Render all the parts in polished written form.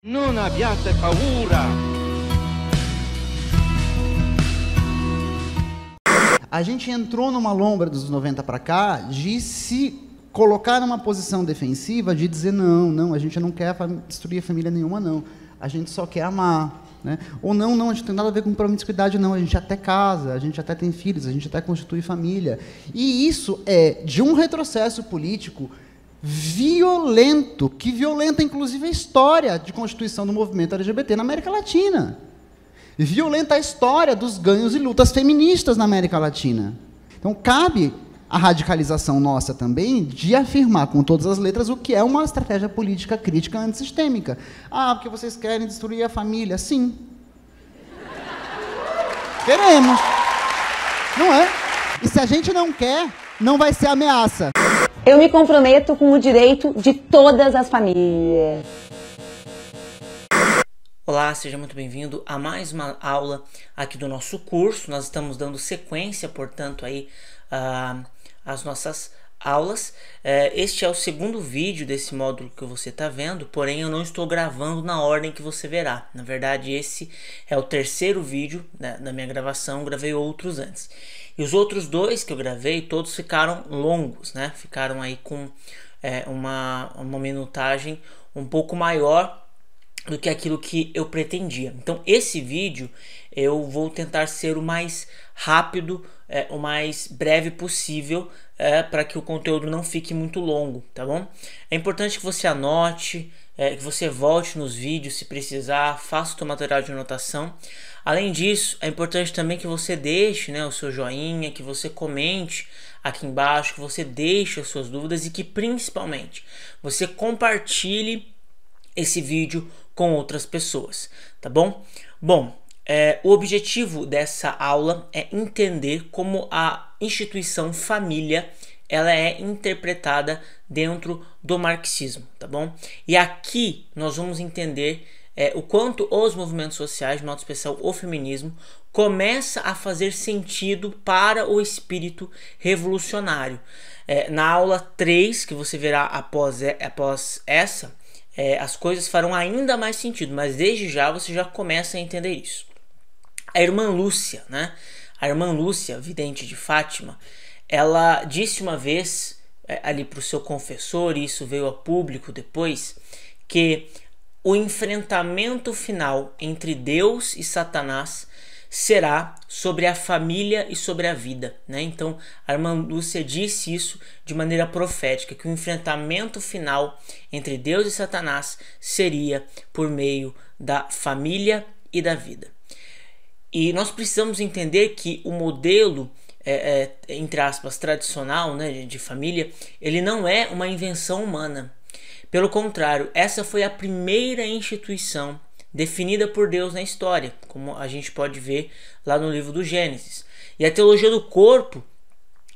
Non abbiate paura! A gente entrou numa lombra dos 90 para cá de se colocar numa posição defensiva, de dizer não, a gente não quer destruir a família nenhuma, não. A gente só quer amar. Né? Ou não, a gente não tem nada a ver com promiscuidade, não. A gente até casa, a gente até tem filhos, a gente até constitui família. E isso é de um retrocesso político violento, que violenta, inclusive, a história de constituição do movimento LGBT na América Latina. Violenta a história dos ganhos e lutas feministas na América Latina. Então, cabe a radicalização nossa também de afirmar com todas as letras o que é uma estratégia política crítica antissistêmica. Ah, porque vocês querem destruir a família? Sim. Queremos. Não é? E se a gente não quer, não vai ser ameaça. Eu me comprometo com o direito de todas as famílias. Olá, seja muito bem-vindo a mais uma aula aqui do nosso curso. Nós estamos dando sequência, portanto, aí às nossas aulas. Este é o segundo vídeo desse módulo que você está vendo, porém eu não estou gravando na ordem que você verá. Na verdade, esse é o terceiro vídeo da minha gravação, gravei outros antes. E os outros dois que eu gravei, todos ficaram longos, né? Ficaram aí com uma minutagem um pouco maior do que aquilo que eu pretendia. Então esse vídeo eu vou tentar ser o mais rápido, o mais breve possível, para que o conteúdo não fique muito longo, tá bom? É importante que você anote, que você volte nos vídeos se precisar, faça o seu material de anotação. Além disso, é importante também que você deixe, né, o seu joinha, que você comente aqui embaixo, que você deixe as suas dúvidas e que principalmente você compartilhe esse vídeo com outras pessoas, tá bom? Bom, o objetivo dessa aula é entender como a instituição família ela é interpretada dentro do marxismo, tá bom? E aqui nós vamos entender o quanto os movimentos sociais, de modo especial o feminismo, começa a fazer sentido para o espírito revolucionário. Na aula 3, que você verá após essa, as coisas farão ainda mais sentido, mas desde já você já começa a entender isso. A irmã Lúcia, né? A irmã Lúcia, vidente de Fátima, ela disse uma vez ali para o seu confessor, e isso veio a público depois, que o enfrentamento final entre Deus e Satanás será sobre a família e sobre a vida, né? Então a irmã Lúcia disse isso de maneira profética, que o enfrentamento final entre Deus e Satanás seria por meio da família e da vida. E nós precisamos entender que o modelo entre aspas tradicional, né, de família, ele não é uma invenção humana. Pelo contrário, essa foi a primeira instituição definida por Deus na história, como a gente pode ver lá no livro do Gênesis. E a teologia do corpo,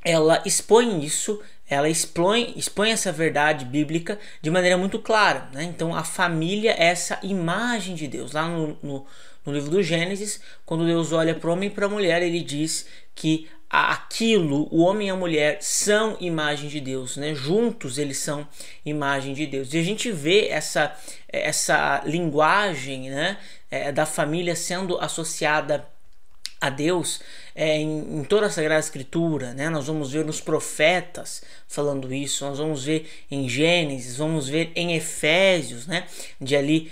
ela expõe isso, ela expõe essa verdade bíblica de maneira muito clara, né? Então a família é essa imagem de Deus. Lá no livro do Gênesis, quando Deus olha para o homem e para a mulher, ele diz que aquilo, o homem e a mulher, são imagem de Deus, né? Juntos eles são imagem de Deus. E a gente vê essa linguagem, né, da família sendo associada a Deus em toda a Sagrada Escritura, né? Nós vamos ver nos profetas falando isso, nós vamos ver em Gênesis, vamos ver em Efésios, né? De ali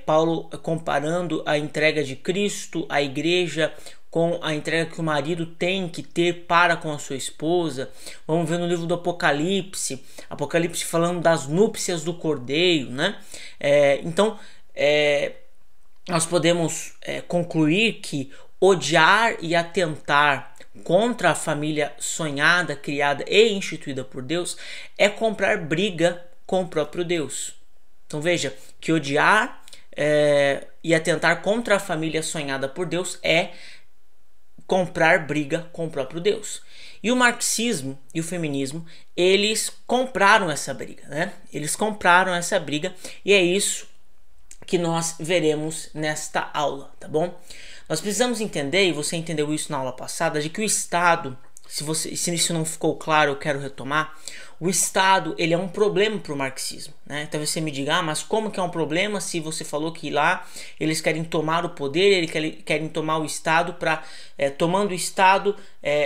Paulo comparando a entrega de Cristo à igreja com a entrega que o marido tem que ter para com a sua esposa. Vamos ver no livro do Apocalipse falando das núpcias do Cordeiro, né? Então nós podemos concluir que odiar e atentar contra a família sonhada, criada e instituída por Deus é comprar briga com o próprio Deus. Então veja que odiar e atentar contra a família sonhada por Deus é comprar briga com o próprio Deus. E o marxismo e o feminismo, eles compraram essa briga, né? Eles compraram essa briga e é isso que nós veremos nesta aula, tá bom? Nós precisamos entender, e você entendeu isso na aula passada, de que o Estado se isso não ficou claro, eu quero retomar. O Estado, ele é um problema para o marxismo, né? Então você me diga, mas como que é um problema se você falou que lá eles querem tomar o poder, eles querem tomar o Estado para, tomando o Estado,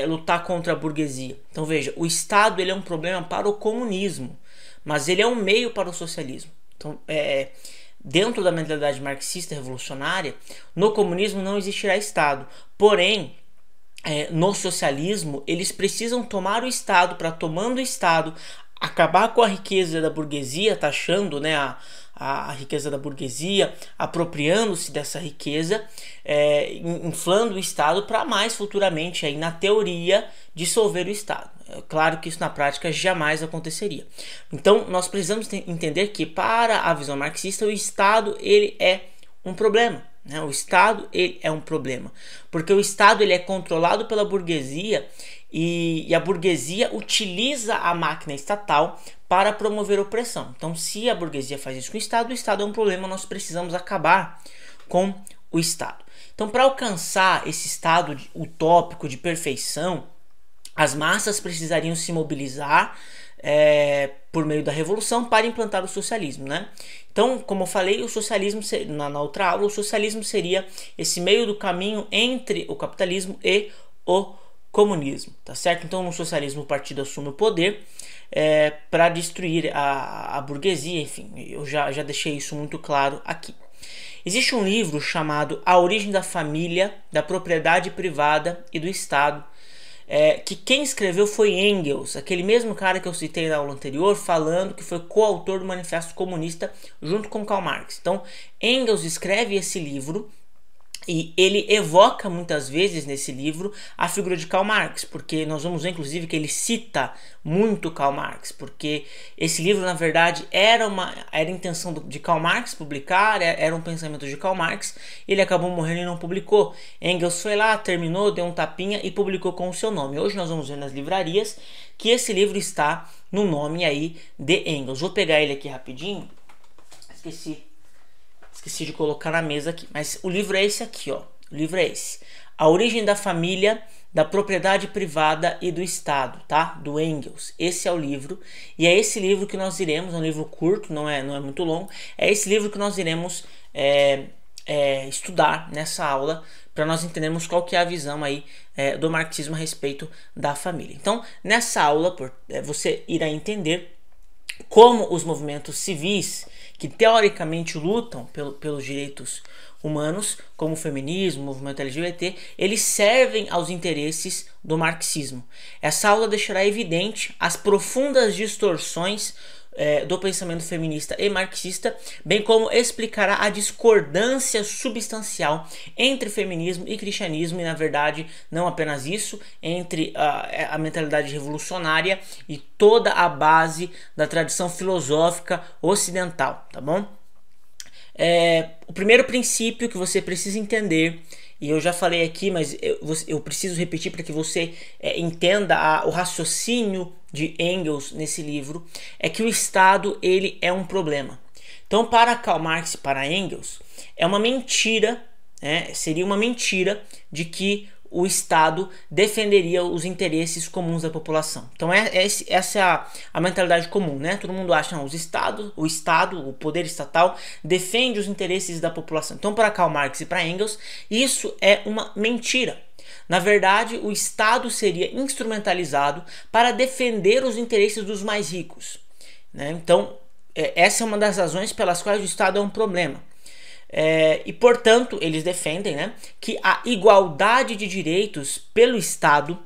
lutar contra a burguesia. Então veja, o Estado, ele é um problema para o comunismo, mas ele é um meio para o socialismo. Então, dentro da mentalidade marxista revolucionária, no comunismo não existirá Estado, porém, no socialismo, eles precisam tomar o Estado para, tomando o Estado, acabar com a riqueza da burguesia, taxando, né, a riqueza da burguesia, apropriando-se dessa riqueza, inflando o Estado para mais futuramente, aí, na teoria, dissolver o Estado. É claro que isso na prática jamais aconteceria. Então, nós precisamos entender que, para a visão marxista, o Estado ele é um problema. O Estado ele é um problema, porque o Estado ele é controlado pela burguesia e a burguesia utiliza a máquina estatal para promover opressão. Então, se a burguesia faz isso com o Estado é um problema, nós precisamos acabar com o Estado. Então, para alcançar esse estado utópico de perfeição, as massas precisariam se mobilizar por meio da revolução para implantar o socialismo, né? Então, como eu falei, o socialismo, na outra aula, o socialismo seria esse meio do caminho entre o capitalismo e o comunismo, tá certo? Então, no socialismo, o partido assume o poder para destruir a burguesia, enfim, eu já deixei isso muito claro aqui. Existe um livro chamado A Origem da Família, da Propriedade Privada e do Estado, que quem escreveu foi Engels, aquele mesmo cara que eu citei na aula anterior, falando que foi coautor do Manifesto Comunista junto com Karl Marx. Então, Engels escreve esse livro e ele evoca muitas vezes nesse livro a figura de Karl Marx, porque nós vamos ver inclusive que ele cita muito Karl Marx, porque esse livro na verdade era a intenção de Karl Marx publicar, era um pensamento de Karl Marx, ele acabou morrendo e não publicou. Engels foi lá, terminou, deu um tapinha e publicou com o seu nome. Hoje nós vamos ver nas livrarias que esse livro está no nome aí de Engels. Vou pegar ele aqui rapidinho, esqueci de colocar na mesa aqui, mas o livro é esse aqui, ó. O livro é esse. A Origem da Família, da Propriedade Privada e do Estado, tá? Do Engels. Esse é o livro. E é esse livro que nós iremos, é um livro curto, não é muito longo. É esse livro que nós iremos estudar nessa aula, para nós entendermos qual que é a visão aí do marxismo a respeito da família. Então, nessa aula, você irá entender como os movimentos civis que teoricamente lutam pelos direitos humanos, como o feminismo, o movimento LGBT, eles servem aos interesses do marxismo. Essa aula deixará evidente as profundas distorções do pensamento feminista e marxista, bem como explicará a discordância substancial entre feminismo e cristianismo, e na verdade não apenas isso, entre a mentalidade revolucionária e toda a base da tradição filosófica ocidental, tá bom? O primeiro princípio que você precisa entender, e eu já falei aqui, mas eu preciso repetir para que você entenda o raciocínio de Engels nesse livro, é que o Estado ele é um problema. Então, para Karl Marx e para Engels, é uma mentira, seria uma mentira de que o Estado defenderia os interesses comuns da população. Então essa é a mentalidade comum, né? Todo mundo acha que o Estado, o poder estatal, defende os interesses da população. Então, para Karl Marx e para Engels, isso é uma mentira. Na verdade, o Estado seria instrumentalizado para defender os interesses dos mais ricos, né? Então, essa é uma das razões pelas quais o Estado é um problema. E, portanto, eles defendem, né, que a igualdade de direitos pelo Estado,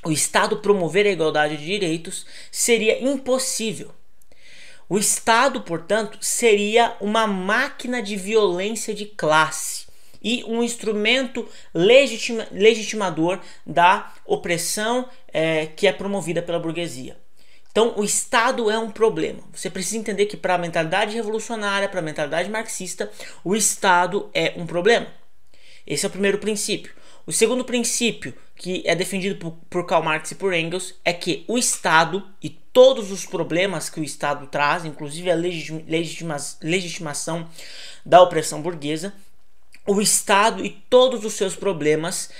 o Estado promover a igualdade de direitos, seria impossível. O Estado, portanto, seria uma máquina de violência de classe e um instrumento legitimador da opressão que é promovida pela burguesia. Então, o Estado é um problema. Você precisa entender que para a mentalidade revolucionária, para a mentalidade marxista, o Estado é um problema. Esse é o primeiro princípio. O segundo princípio, que é defendido por Karl Marx e por Engels, é que o Estado e todos os problemas que o Estado traz, inclusive a legitimação da opressão burguesa, o Estado e todos os seus problemas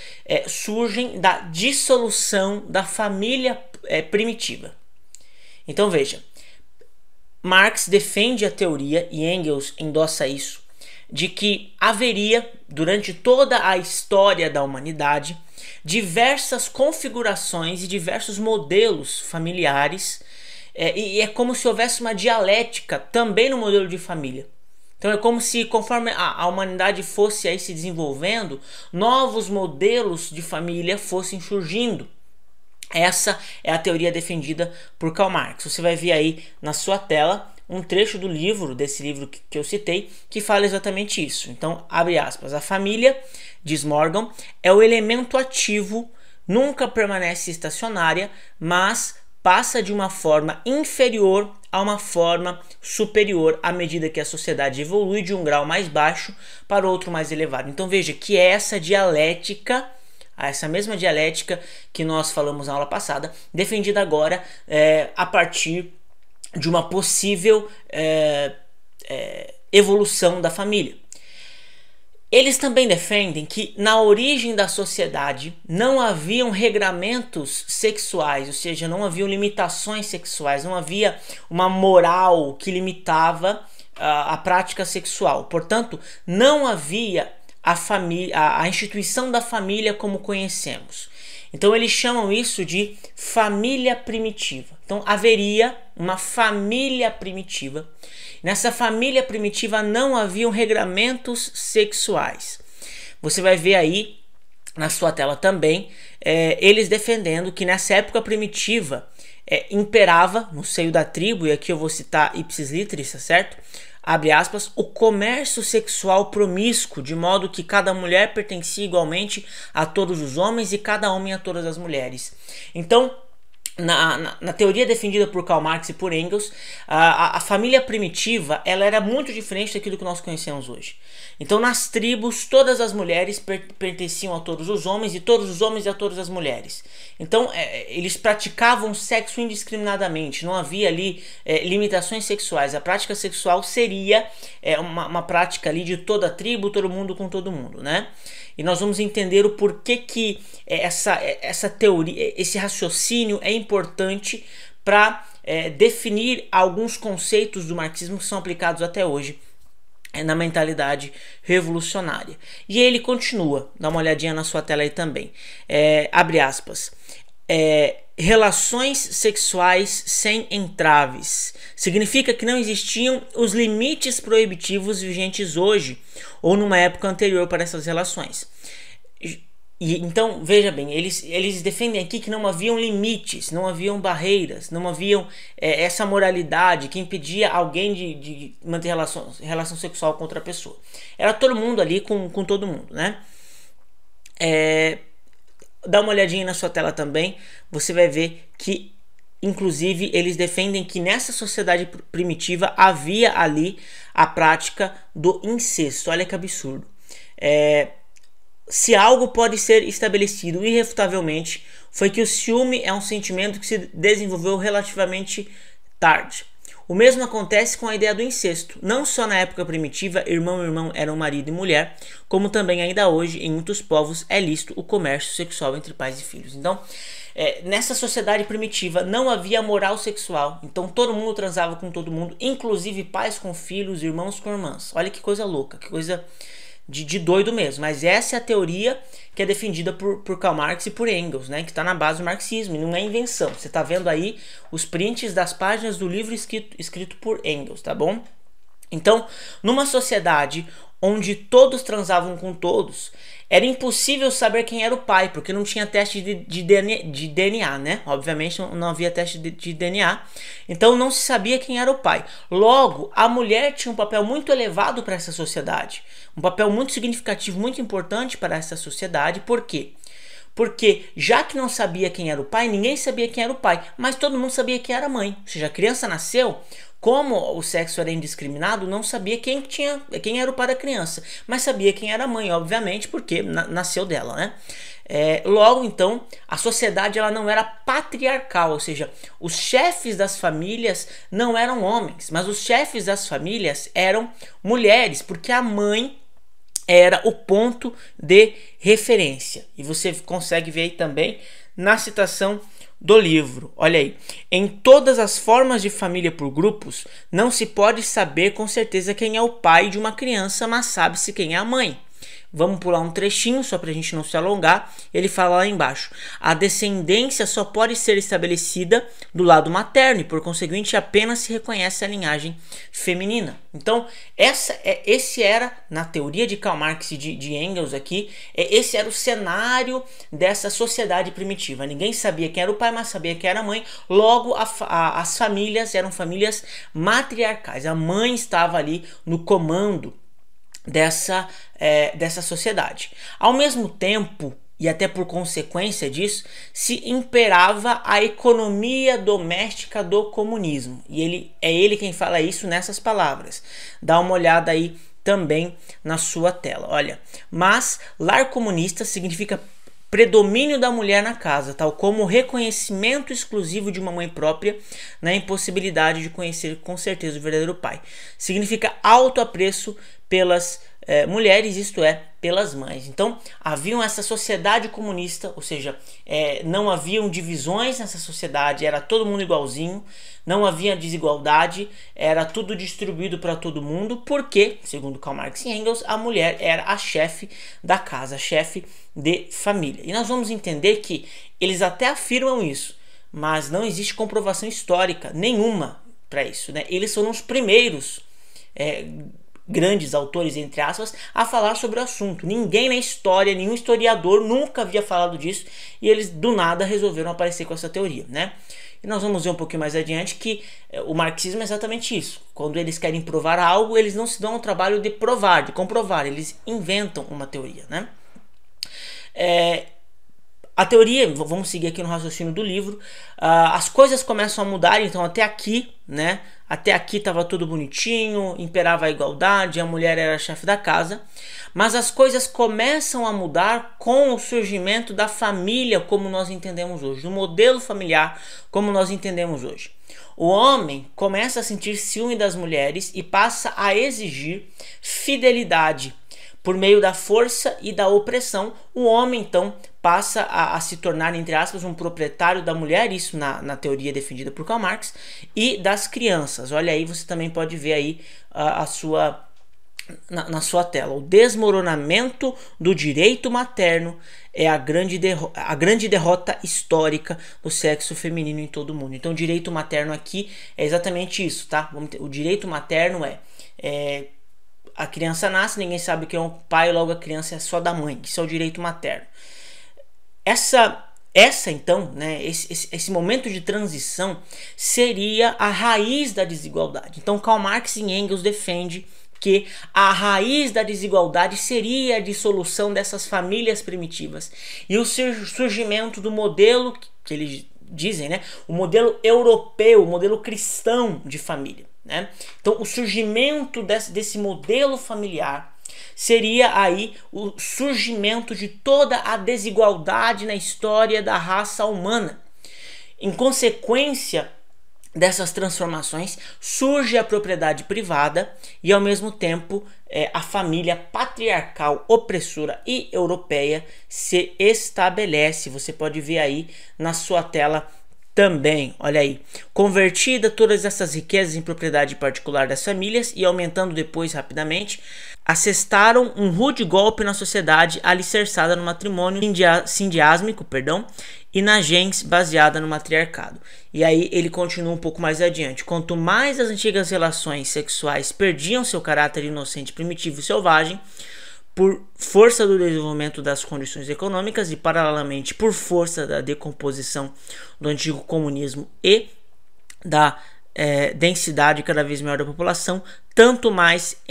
surgem da dissolução da família primitiva. Então veja, Marx defende a teoria, e Engels endossa isso, de que haveria, durante toda a história da humanidade, diversas configurações e diversos modelos familiares, e é como se houvesse uma dialética também no modelo de família. Então é como se, conforme a humanidade fosse aí se desenvolvendo, novos modelos de família fossem surgindo. Essa é a teoria defendida por Karl Marx. Você vai ver aí na sua tela um trecho do livro, desse livro que eu citei, que fala exatamente isso. Então, abre aspas, a família, diz Morgan, é o elemento ativo, nunca permanece estacionária, mas passa de uma forma inferior a uma forma superior à medida que a sociedade evolui de um grau mais baixo para outro mais elevado. Então veja que essa dialética, essa mesma dialética que nós falamos na aula passada, defendida agora a partir de uma possível evolução da família. Eles também defendem que na origem da sociedade não haviam regramentos sexuais, ou seja, não haviam limitações sexuais, não havia uma moral que limitava a prática sexual. Portanto, não havia a instituição da família como conhecemos. Então eles chamam isso de família primitiva. Então haveria uma família primitiva. Nessa família primitiva não haviam regramentos sexuais. Você vai ver aí na sua tela também eles defendendo que nessa época primitiva imperava no seio da tribo, e aqui eu vou citar ipsis literis, tá certo? Abre aspas, o comércio sexual promíscuo, de modo que cada mulher pertencia igualmente a todos os homens e cada homem a todas as mulheres. Então, na teoria defendida por Karl Marx e por Engels, a família primitiva ela era muito diferente daquilo que nós conhecemos hoje. Então, nas tribos, todas as mulheres pertenciam a todos os homens e todos os homens a todas as mulheres. Então, eles praticavam sexo indiscriminadamente, não havia ali limitações sexuais. A prática sexual seria uma prática ali de toda a tribo, todo mundo com todo mundo, né? E nós vamos entender o porquê que essa teoria, esse raciocínio é importante para definir alguns conceitos do marxismo que são aplicados até hoje na mentalidade revolucionária. E ele continua, dá uma olhadinha na sua tela aí também. Abre aspas. Relações sexuais sem entraves. Significa que não existiam os limites proibitivos vigentes hoje ou numa época anterior para essas relações. Então, veja bem, eles defendem aqui que não haviam limites, não haviam barreiras, não haviam essa moralidade que impedia alguém de manter relação sexual com outra pessoa. Era todo mundo ali com todo mundo, né? Dá uma olhadinha na sua tela também, você vai ver que, inclusive, eles defendem que nessa sociedade primitiva havia ali a prática do incesto. Olha que absurdo. Se algo pode ser estabelecido irrefutavelmente, foi que o ciúme é um sentimento que se desenvolveu relativamente tarde. O mesmo acontece com a ideia do incesto. Não só na época primitiva, irmão e irmão eram marido e mulher, como também ainda hoje, em muitos povos, é lícito o comércio sexual entre pais e filhos. Então, nessa sociedade primitiva não havia moral sexual. Então todo mundo transava com todo mundo, inclusive pais com filhos, irmãos com irmãs. Olha que coisa louca, que coisa de doido mesmo. Mas essa é a teoria que é defendida por Karl Marx e por Engels, né? Que está na base do marxismo, e não é invenção. Você está vendo aí os prints das páginas do livro escrito por Engels, tá bom? Então, numa sociedade onde todos transavam com todos, era impossível saber quem era o pai, porque não tinha teste de DNA, né? Obviamente não havia teste de DNA, então não se sabia quem era o pai. Logo, a mulher tinha um papel muito elevado para essa sociedade, um papel muito significativo, muito importante para essa sociedade. Por quê? Porque já que não sabia quem era o pai, ninguém sabia quem era o pai, mas todo mundo sabia quem era a mãe. Ou seja, a criança nasceu, como o sexo era indiscriminado, não sabia quem era o pai da criança, mas sabia quem era a mãe, obviamente, porque nasceu dela, né? Logo, então, a sociedade ela não era patriarcal, ou seja, os chefes das famílias não eram homens, mas os chefes das famílias eram mulheres, porque a mãe era o ponto de referência. E você consegue ver aí também na citação do livro. Olha aí. Em todas as formas de família por grupos, não se pode saber com certeza quem é o pai de uma criança, mas sabe-se quem é a mãe. Vamos pular um trechinho só para a gente não se alongar. Ele fala lá embaixo: a descendência só pode ser estabelecida do lado materno e, por conseguinte, apenas se reconhece a linhagem feminina. Então, esse era, na teoria de Karl Marx e de Engels aqui, esse era o cenário dessa sociedade primitiva. Ninguém sabia quem era o pai, mas sabia quem era a mãe. Logo, as famílias eram famílias matriarcais. A mãe estava ali no comando dessa sociedade. Ao mesmo tempo, e até por consequência disso, se imperava a economia doméstica do comunismo. E ele quem fala isso nessas palavras. Dá uma olhada aí também na sua tela. Olha, mas lar comunista significa predomínio da mulher na casa, tal como o reconhecimento exclusivo de uma mãe própria na impossibilidade de conhecer com certeza o verdadeiro pai. Significa alto apreço pelas mulheres, isto é, pelas mães. Então, havia essa sociedade comunista, ou seja, não haviam divisões nessa sociedade, era todo mundo igualzinho, não havia desigualdade, era tudo distribuído para todo mundo, porque, segundo Karl Marx e Engels, a mulher era a chefe da casa, a chefe de família. E nós vamos entender que eles até afirmam isso, mas não existe comprovação histórica nenhuma para isso, né? Eles foram os primeiros grandes autores, entre aspas, a falar sobre o assunto. Ninguém na história, nenhum historiador nunca havia falado disso, e eles do nada resolveram aparecer com essa teoria, né? E nós vamos ver um pouquinho mais adiante que o marxismo é exatamente isso. Quando eles querem provar algo, eles não se dão ao trabalho de provar, de comprovar, eles inventam uma teoria, né? A teoria, vamos seguir aqui no raciocínio do livro, as coisas começam a mudar, então até aqui, né? Até aqui estava tudo bonitinho, imperava a igualdade, a mulher era a chefe da casa, mas as coisas começam a mudar com o surgimento da família como nós entendemos hoje, do modelo familiar como nós entendemos hoje. O homem começa a sentir ciúme das mulheres e passa a exigir fidelidade. Por meio da força e da opressão, o homem então passa a se tornar, entre aspas, um proprietário da mulher, isso na teoria defendida por Karl Marx, e das crianças. Olha aí, você também pode ver aí na sua tela. O desmoronamento do direito materno é a grande derrota histórica do sexo feminino em todo o mundo. Então o direito materno aqui é exatamente isso, tá? O direito materno a criança nasce, ninguém sabe quem é o pai, logo a criança é só da mãe. Isso é o direito materno. Essa então, né, esse momento de transição seria a raiz da desigualdade. Então Karl Marx e Engels defendem que a raiz da desigualdade seria a dissolução dessas famílias primitivas e o surgimento do modelo que eles dizem, né, o modelo europeu, o modelo cristão de família, né? Então o surgimento desse modelo familiar seria aí o surgimento de toda a desigualdade na história da raça humana. Em consequência dessas transformações, surge a propriedade privada e, ao mesmo tempo, a família patriarcal, opressora e europeia se estabelece. Você pode ver aí na sua tela também, olha aí, convertida todas essas riquezas em propriedade particular das famílias e aumentando depois rapidamente, assestaram um rude golpe na sociedade alicerçada no matrimônio sindiásmico, e na gens baseada no matriarcado. E aí ele continua um pouco mais adiante. Quanto mais as antigas relações sexuais perdiam seu caráter inocente, primitivo e selvagem, por força do desenvolvimento das condições econômicas e, paralelamente, por força da decomposição do antigo comunismo e da densidade cada vez maior da população, tanto mais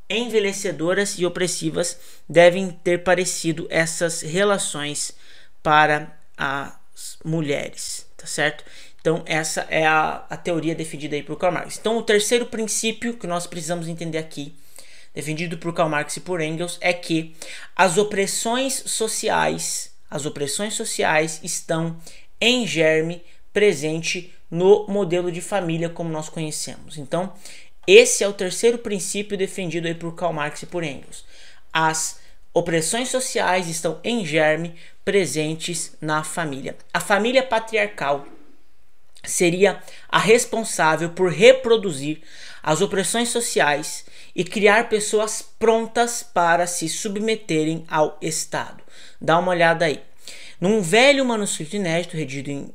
envelhecedoras e opressivas devem ter parecido essas relações para as mulheres, tá certo? Então essa é a teoria defendida aí por Karl Marx. Então o terceiro princípio que nós precisamos entender aqui, defendido por Karl Marx e por Engels, é que as opressões sociais estão em germe presente no modelo de família como nós conhecemos. Então Esse é o terceiro princípio defendido aí por Karl Marx e por Engels. As opressões sociais estão em germe presentes na família. A família patriarcal seria a responsável por reproduzir as opressões sociais e criar pessoas prontas para se submeterem ao Estado. Dá uma olhada aí. Num velho manuscrito inédito, redigido em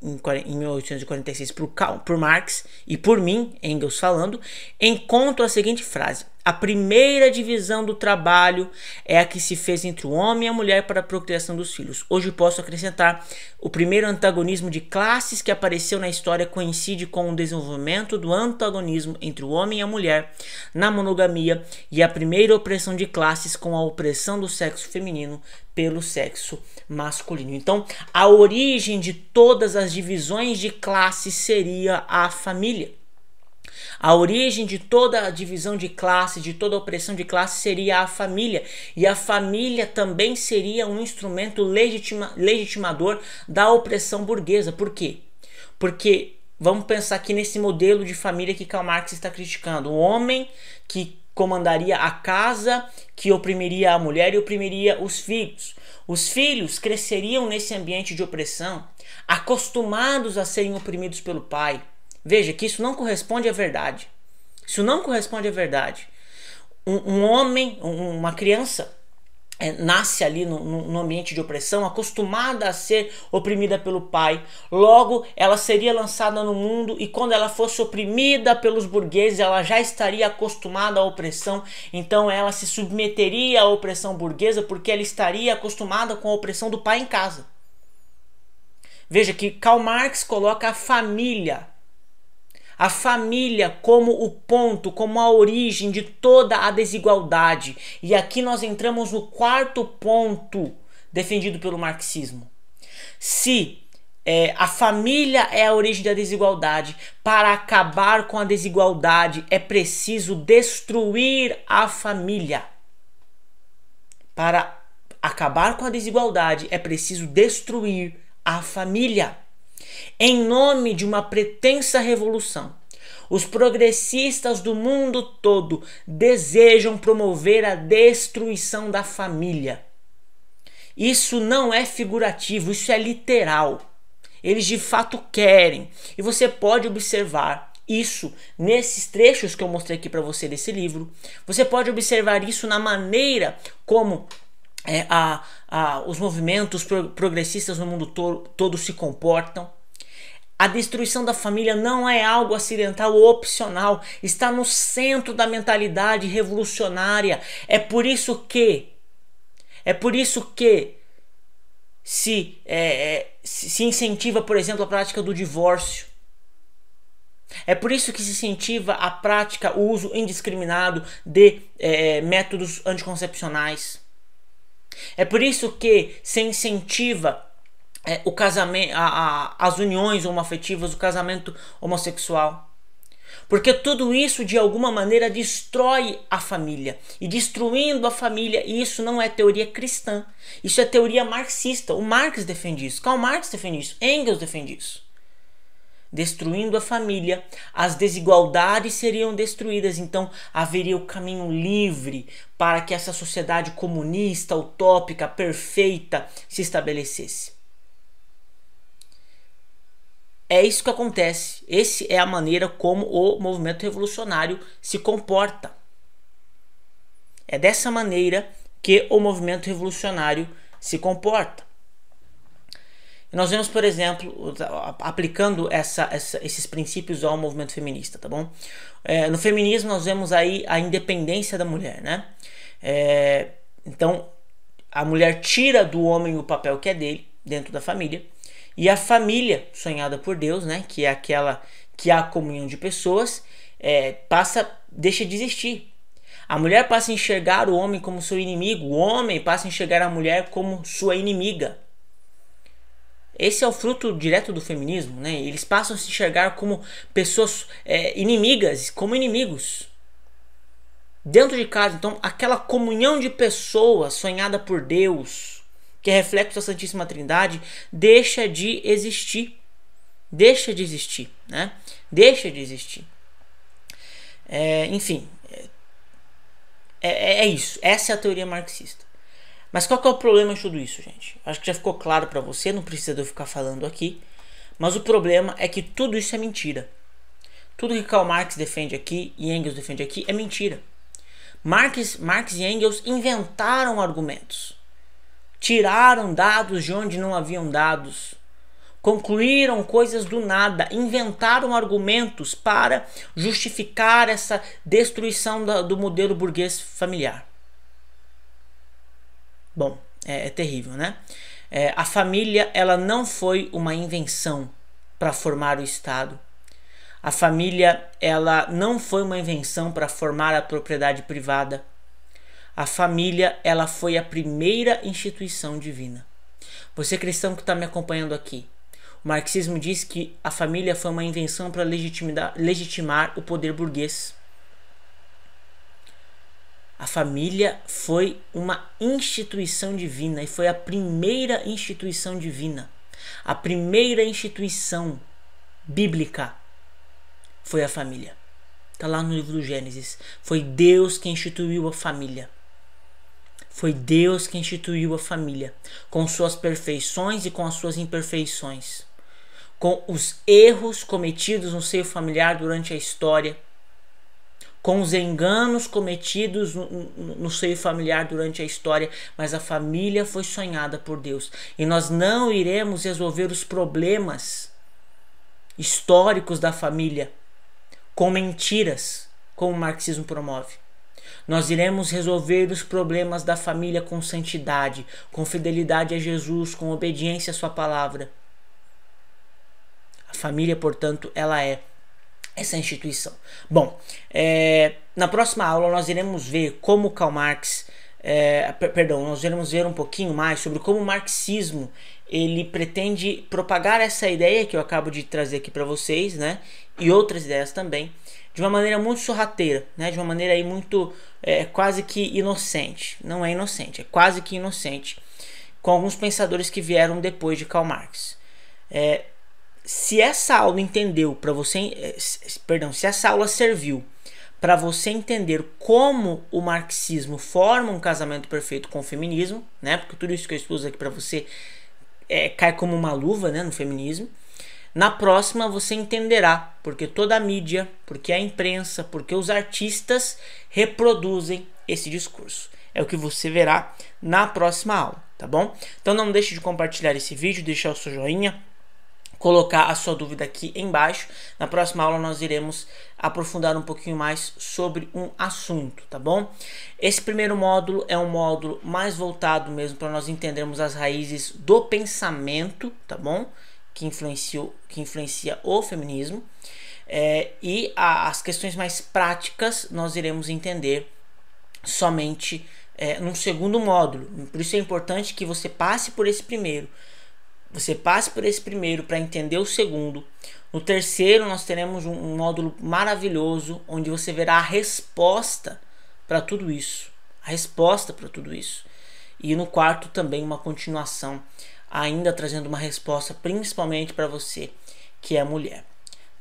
1846 por Marx e por mim, Engels falando, encontro a seguinte frase: a primeira divisão do trabalho é a que se fez entre o homem e a mulher para a procriação dos filhos. Hoje posso acrescentar: o primeiro antagonismo de classes que apareceu na história coincide com o desenvolvimento do antagonismo entre o homem e a mulher na monogamia, e a primeira opressão de classes com a opressão do sexo feminino pelo sexo masculino. Então, a origem de todas as divisões de classes seria a família. A origem de toda a divisão de classe, de toda a opressão de classe seria a família. E a família também seria um instrumento legitimador da opressão burguesa. Por quê? Porque vamos pensar aqui nesse modelo de família que Karl Marx está criticando. O homem que comandaria a casa, que oprimiria a mulher e oprimiria os filhos. Os filhos cresceriam nesse ambiente de opressão, acostumados a serem oprimidos pelo pai. Veja que isso não corresponde à verdade. Isso não corresponde à verdade. Um homem, uma criança, nasce ali no ambiente de opressão, acostumada a ser oprimida pelo pai. Logo, ela seria lançada no mundo e quando ela fosse oprimida pelos burgueses, ela já estaria acostumada à opressão. Então ela se submeteria à opressão burguesa porque ela estaria acostumada com a opressão do pai em casa. Veja que Karl Marx coloca a família como o ponto, como a origem de toda a desigualdade. E aqui nós entramos no quarto ponto defendido pelo marxismo. Se a família é a origem da desigualdade, para acabar com a desigualdade é preciso destruir a família. Para acabar com a desigualdade é preciso destruir a família. Em nome de uma pretensa revolução, os progressistas do mundo todo desejam promover a destruição da família. Isso não é figurativo, isso é literal. Eles de fato querem. E você pode observar isso nesses trechos que eu mostrei aqui para você desse livro. Você pode observar isso na maneira como os movimentos progressistas no mundo todo se comportam. A destruição da família não é algo acidental ou opcional, está no centro da mentalidade revolucionária. É por isso que se incentiva, por exemplo, a prática do divórcio. É por isso que se incentiva a prática, o uso indiscriminado de métodos anticoncepcionais. É por isso que se incentiva o casamento, as uniões homoafetivas, o casamento homossexual. Porque tudo isso de alguma maneira destrói a família. E destruindo a família, isso não é teoria cristã, isso é teoria marxista. O Marx defende isso, Karl Marx defende isso, Engels defende isso. Destruindo a família, as desigualdades seriam destruídas, então haveria o caminho livre para que essa sociedade comunista, utópica, perfeita se estabelecesse. É isso que acontece. Essa é a maneira como o movimento revolucionário se comporta. É dessa maneira que o movimento revolucionário se comporta. Nós vemos, por exemplo, aplicando esses princípios ao movimento feminista, tá bom? No feminismo nós vemos aí a independência da mulher, né? Então, a mulher tira do homem o papel que é dele, dentro da família, e a família sonhada por Deus, né? Que é aquela que há comunhão de pessoas, deixa de existir. A mulher passa a enxergar o homem como seu inimigo, o homem passa a enxergar a mulher como sua inimiga. Esse é o fruto direto do feminismo, né? Eles passam a se enxergar como pessoas inimigas, como inimigos. Dentro de casa, então, aquela comunhão de pessoas sonhada por Deus, que é reflexo da Santíssima Trindade, deixa de existir. Deixa de existir, né? Deixa de existir. Enfim, é isso. Essa é a teoria marxista. Mas qual que é o problema de tudo isso, gente? Acho que já ficou claro para você, não precisa de eu ficar falando aqui. Mas o problema é que tudo isso é mentira. Tudo que Karl Marx defende aqui e Engels defende aqui é mentira. Marx e Engels inventaram argumentos. Tiraram dados de onde não haviam dados. Concluíram coisas do nada. Inventaram argumentos para justificar essa destruição do modelo burguês familiar. Bom, é terrível, né? A família, ela não foi uma invenção para formar o Estado. A família, ela não foi uma invenção para formar a propriedade privada. A família, ela foi a primeira instituição divina. Você cristão que está me acompanhando aqui, o marxismo diz que a família foi uma invenção para legitimar o poder burguês. A família foi uma instituição divina e foi a primeira instituição divina. A primeira instituição bíblica foi a família. Está lá no livro do Gênesis. Foi Deus que instituiu a família. Foi Deus que instituiu a família, com suas perfeições e com as suas imperfeições, com os erros cometidos no seio familiar durante a história, com os enganos cometidos no seio familiar durante a história, mas a família foi sonhada por Deus. E nós não iremos resolver os problemas históricos da família com mentiras, como o marxismo promove. Nós iremos resolver os problemas da família com santidade, com fidelidade a Jesus, com obediência à sua palavra. A família, portanto, ela é essa instituição. Bom, na próxima aula nós iremos ver como Karl Marx, nós iremos ver um pouquinho mais sobre como o marxismo ele pretende propagar essa ideia que eu acabo de trazer aqui para vocês, né? E outras ideias também, de uma maneira muito sorrateira, né? De uma maneira aí muito quase que inocente. Não é inocente, é quase que inocente, com alguns pensadores que vieram depois de Karl Marx. Se essa aula se essa aula serviu para você entender como o marxismo forma um casamento perfeito com o feminismo, né? Porque tudo isso que eu expus aqui para você cai como uma luva, né, no feminismo. Na próxima você entenderá porque toda a mídia, porque a imprensa, porque os artistas reproduzem esse discurso. É o que você verá na próxima aula, tá bom? Então não deixe de compartilhar esse vídeo, deixar o seu joinha, colocar a sua dúvida aqui embaixo. Na próxima aula nós iremos aprofundar um pouquinho mais sobre um assunto, tá bom? Esse primeiro módulo é um módulo mais voltado mesmo para nós entendermos as raízes do pensamento, tá bom? Que influencia o feminismo. E as questões mais práticas nós iremos entender somente num segundo módulo. Por isso é importante que você passe por esse primeiro. Para entender o segundo. No terceiro nós teremos um módulo maravilhoso onde você verá a resposta para tudo isso. E no quarto também uma continuação, ainda trazendo uma resposta principalmente para você que é mulher.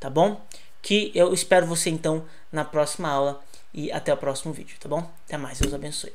Tá bom? Que eu espero você então na próxima aula e até o próximo vídeo, tá bom? Até mais, Deus abençoe.